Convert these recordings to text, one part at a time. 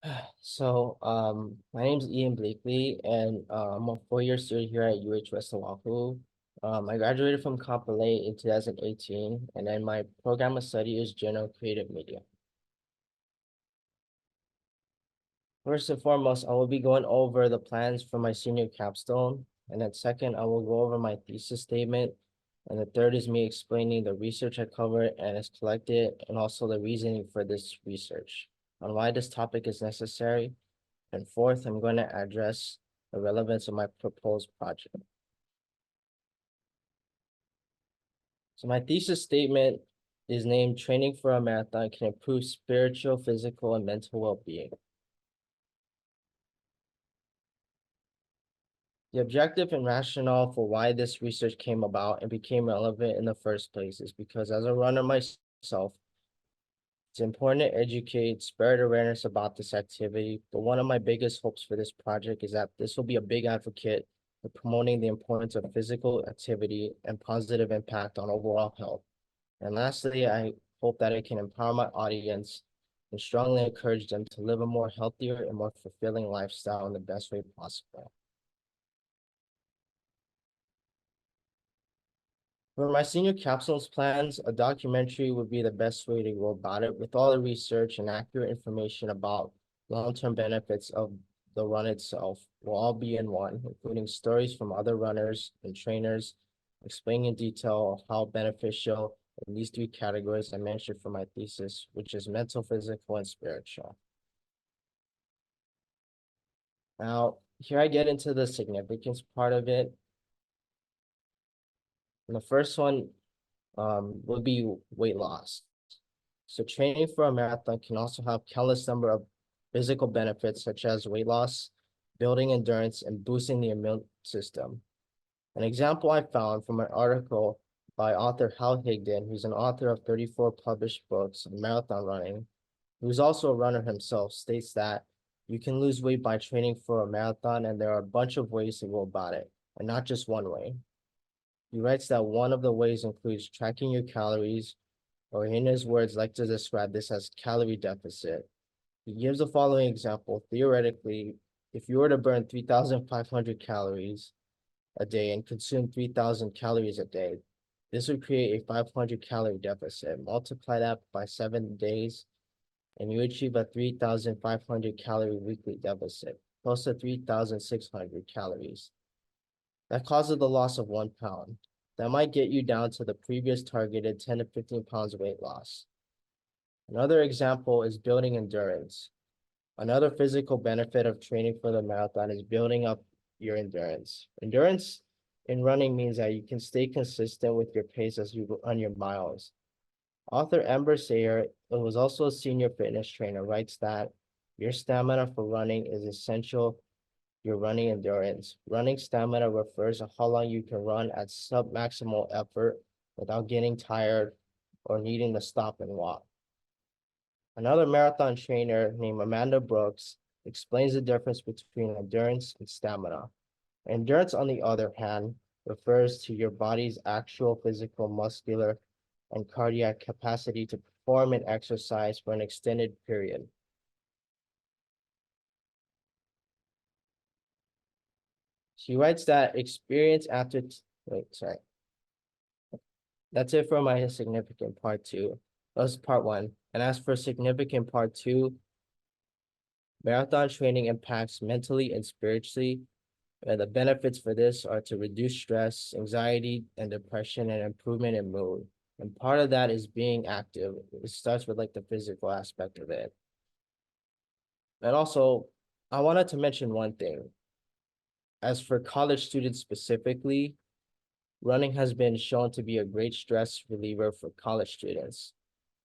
My name is Ian Bleakley, and I'm a four-year student here at West Oahu. I graduated from Kapolei in 2018, and then my program of study is General Creative Media. First and foremost, I will be going over the plans for my senior capstone, and then second, I will go over my thesis statement, and the third is me explaining the research I covered and is collected, and also the reasoning for this research, on why this topic is necessary. And fourth, I'm going to address the relevance of my proposed project. So my thesis statement is named Training for a Marathon Can Improve Spiritual, Physical, and Mental Well-Being. The objective and rationale for why this research came about and became relevant in the first place is because as a runner myself, it's important to educate, spread awareness about this activity. But one of my biggest hopes for this project is that this will be a big advocate for promoting the importance of physical activity and positive impact on overall health. And lastly, I hope that it can empower my audience and strongly encourage them to live a more healthier and more fulfilling lifestyle in the best way possible. For my senior capsules plans, a documentary would be the best way to go about it with all the research and accurate information about long-term benefits of the run itself will all be in one, including stories from other runners and trainers, explaining in detail how beneficial in these three categories I mentioned for my thesis, which is mental, physical, and spiritual. Now, here I get into the significance part of it. And the first one would be weight loss. So training for a marathon can also have countless number of physical benefits such as weight loss, building endurance, and boosting the immune system. An example I found from an article by author Hal Higdon, who's an author of 34 published books on marathon running, who's also a runner himself, states that you can lose weight by training for a marathon, and there are a bunch of ways to go about it, and not just one way. He writes that one of the ways includes tracking your calories, or in his words, like to describe this as calorie deficit. He gives the following example. Theoretically, if you were to burn 3,500 calories a day and consume 3,000 calories a day, this would create a 500 calorie deficit. Multiply that by 7 days, and you achieve a 3,500 calorie weekly deficit, close to 3,600 calories. That causes the loss of 1 pound. That might get you down to the previous targeted 10 to 15 pounds weight loss. Another example is building endurance. Another physical benefit of training for the marathon is building up your endurance. Endurance in running means that you can stay consistent with your pace as you run your miles. Author Amber Sayer, who was also a senior fitness trainer, writes that your stamina for running is essential your running endurance. Running stamina refers to how long you can run at sub-maximal effort without getting tired or needing to stop and walk. Another marathon trainer named Amanda Brooks explains the difference between endurance and stamina. Endurance, on the other hand, refers to your body's actual physical, muscular, and cardiac capacity to perform an exercise for an extended period. She writes that experience after, wait, sorry. That's it for my significant part two. That's part one. And as for significant part two, marathon training impacts mentally and spiritually. And the benefits for this are to reduce stress, anxiety, and depression, and improvement in mood. And part of that is being active. It starts with like the physical aspect of it. And also, I wanted to mention one thing. As for college students specifically, running has been shown to be a great stress reliever for college students.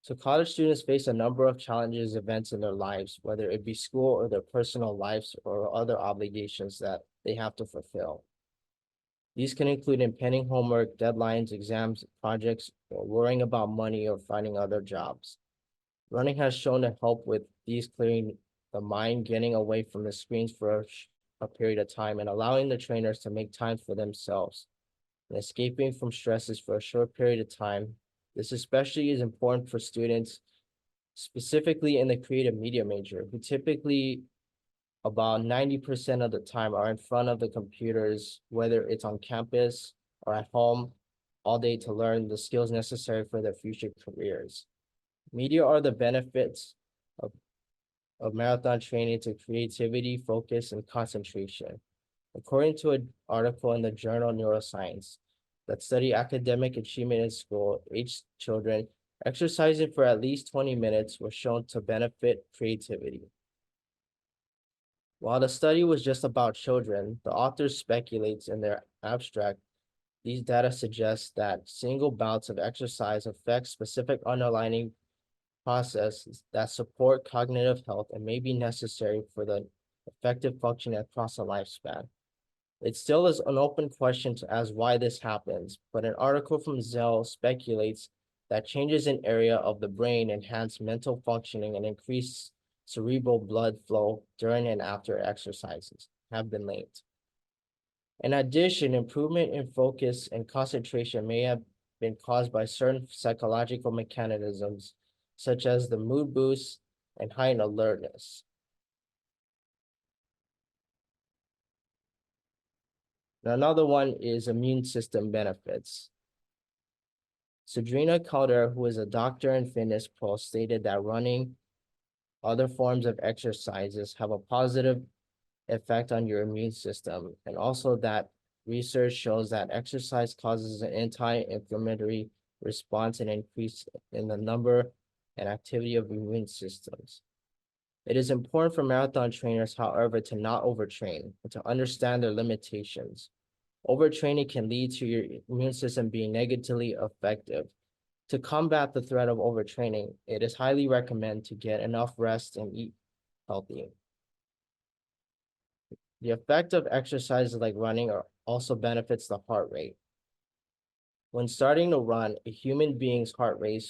So college students face a number of challenges, events in their lives, whether it be school or their personal lives or other obligations that they have to fulfill. These can include impending homework, deadlines, exams, projects, or worrying about money or finding other jobs. Running has shown to help with these, clearing the mind, getting away from the screens for a period of time, and allowing the trainers to make time for themselves and escaping from stresses for a short period of time. This especially is important for students specifically in the creative media major, who typically about 90% of the time are in front of the computers, whether it's on campus or at home, all day to learn the skills necessary for their future careers. Media are the benefits of, of marathon training to creativity, focus, and concentration. According to an article in the journal Neuroscience that study academic achievement in school-aged children, exercising for at least 20 minutes was shown to benefit creativity. While the study was just about children, the authors speculates in their abstract these data suggest that single bouts of exercise affect specific underlying processes that support cognitive health and may be necessary for the effective functioning across a lifespan. It still is an open question as why this happens, but an article from Zell speculates that changes in area of the brain enhance mental functioning and increase cerebral blood flow during and after exercises have been linked. In addition, improvement in focus and concentration may have been caused by certain psychological mechanisms, such as the mood boost and heightened alertness. Another one is immune system benefits. Sadrina Calder, who is a doctor and fitness pro, stated that running, other forms of exercises have a positive effect on your immune system, and also that research shows that exercise causes an anti-inflammatory response and increase in the number and activity of immune systems. It is important for marathon trainers, however, to not overtrain and to understand their limitations. Overtraining can lead to your immune system being negatively affected. To combat the threat of overtraining, it is highly recommended to get enough rest and eat healthy. The effect of exercises like running also benefits the heart rate. When starting to run, a human being's heart rate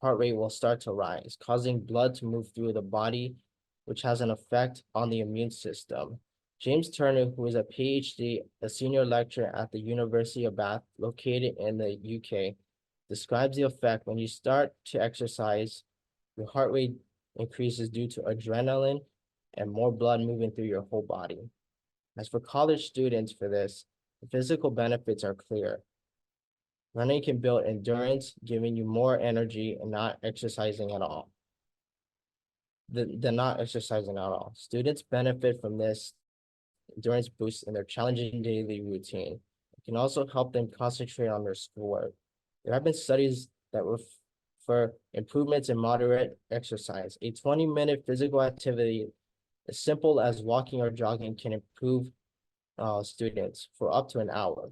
will start to rise, causing blood to move through the body, which has an effect on the immune system. James Turner, who is a PhD, a senior lecturer at the University of Bath, located in the UK, describes the effect when you start to exercise, your heart rate increases due to adrenaline and more blood moving through your whole body. As for college students for this, the physical benefits are clear. Running can build endurance, giving you more energy and not exercising at all. Than not exercising at all. Students benefit from this endurance boost in their challenging daily routine. It can also help them concentrate on their schoolwork. There have been studies that refer improvements in moderate exercise. A 20-minute physical activity as simple as walking or jogging can improve students for up to an hour.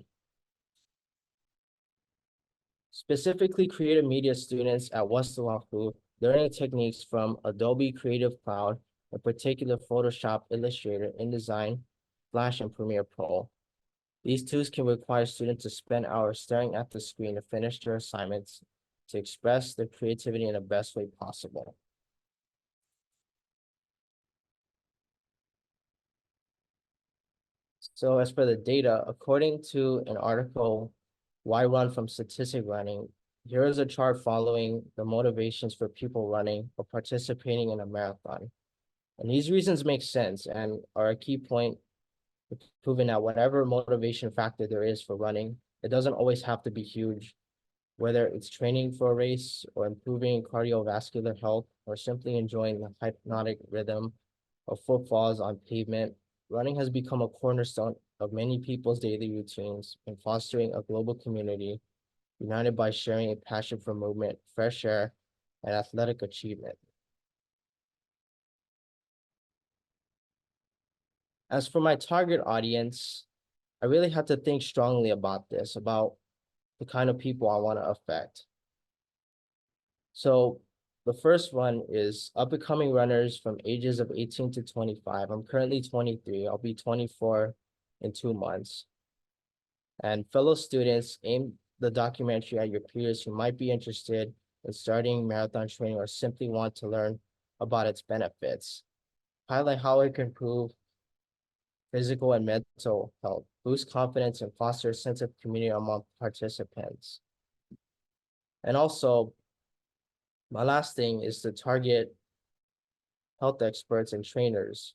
Specifically, creative media students at West Oahu learning techniques from Adobe Creative Cloud, in particular Photoshop, Illustrator, InDesign, Flash, and Premiere Pro. These tools can require students to spend hours staring at the screen to finish their assignments, to express their creativity in the best way possible. So as for the data, according to an article, Why Run from Statistic Running, here is a chart following the motivations for people running or participating in a marathon. And these reasons make sense and are a key point, proving that whatever motivation factor there is for running, it doesn't always have to be huge, whether it's training for a race or improving cardiovascular health or simply enjoying the hypnotic rhythm of footfalls on pavement. Running has become a cornerstone of many people's daily routines in fostering a global community united by sharing a passion for movement, fresh air, and athletic achievement. As for my target audience, I really had to think strongly about this, about the kind of people I want to affect. So the first one is up-and-coming runners from ages of 18 to 25. I'm currently 23. I'll be 24 in 2 months. And fellow students, aim the documentary at your peers who might be interested in starting marathon training or simply want to learn about its benefits. Highlight how it can improve physical and mental health, boost confidence, and foster a sense of community among participants. And also, My last thing is to target health experts and trainers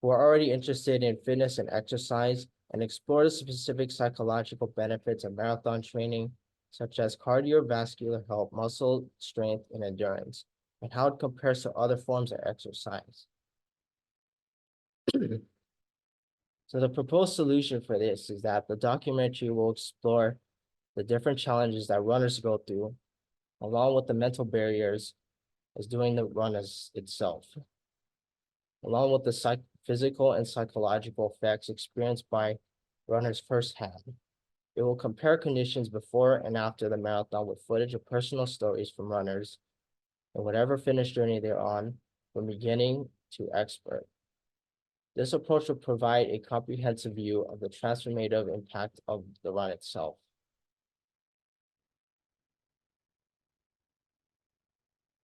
who are already interested in fitness and exercise and explore the specific psychological benefits of marathon training, such as cardiovascular health, muscle strength, and endurance, and how it compares to other forms of exercise. So the proposed solution for this is that the documentary will explore the different challenges that runners go through, along with the mental barriers as doing the run as itself, along with the physical and psychological effects experienced by runners firsthand. It will compare conditions before and after the marathon with footage of personal stories from runners and whatever finish journey they're on, from beginning to expert. This approach will provide a comprehensive view of the transformative impact of the run itself.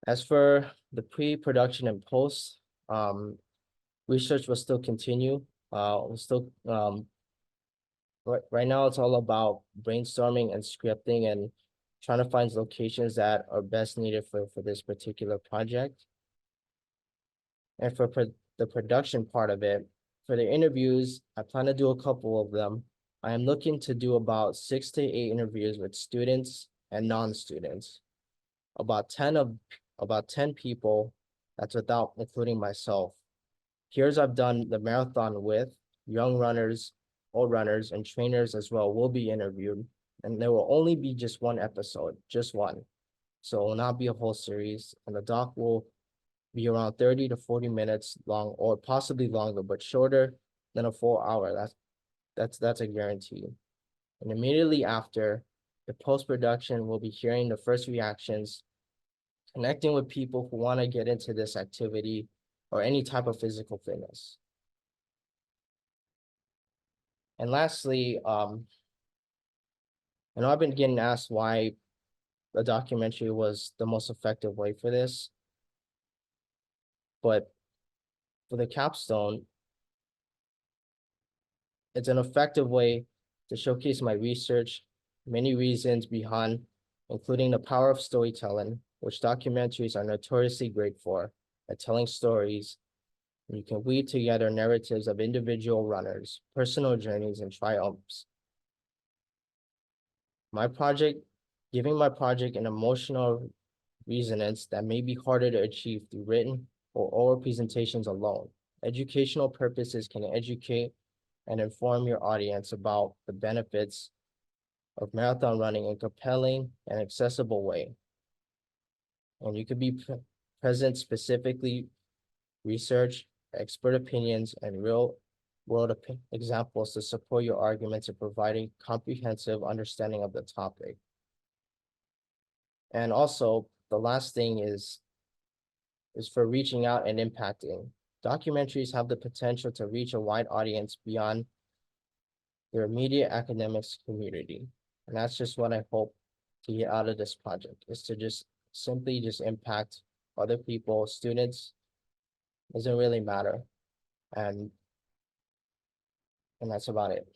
As for the production and post, research will still continue. Right now it's all about brainstorming and scripting and trying to find locations that are best needed for this particular project. And for the production part of it, for the interviews, I plan to do a couple of them. I am looking to do about 6 to 8 interviews with students and non-students. About 10 people, that's without including myself. Peers I've done the marathon with, young runners, old runners, and trainers as well will be interviewed. And there will only be just one episode, just one. So it will not be a whole series, and the doc will be around 30 to 40 minutes long, or possibly longer, but shorter than a full hour. That's a guarantee. And immediately after, the post-production will be hearing the first reactions, connecting with people who want to get into this activity or any type of physical fitness. And lastly, I know I've been getting asked why the documentary was the most effective way for this, but for the capstone, it's an effective way to showcase my research, many reasons behind, including the power of storytelling, which documentaries are notoriously great for, at telling stories. You can weave together narratives of individual runners, personal journeys, and triumphs. Giving my project an emotional resonance that may be harder to achieve through written or oral presentations alone. Educational purposes can educate and inform your audience about the benefits of marathon running in a compelling and accessible way. And you could be present specifically research, expert opinions, and real-world examples to support your arguments and providing comprehensive understanding of the topic. And also, the last thing is for reaching out and impacting. Documentaries have the potential to reach a wide audience beyond their immediate academics community. And that's just what I hope to get out of this project, is to just simply impact other people, students, doesn't really matter. And that's about it.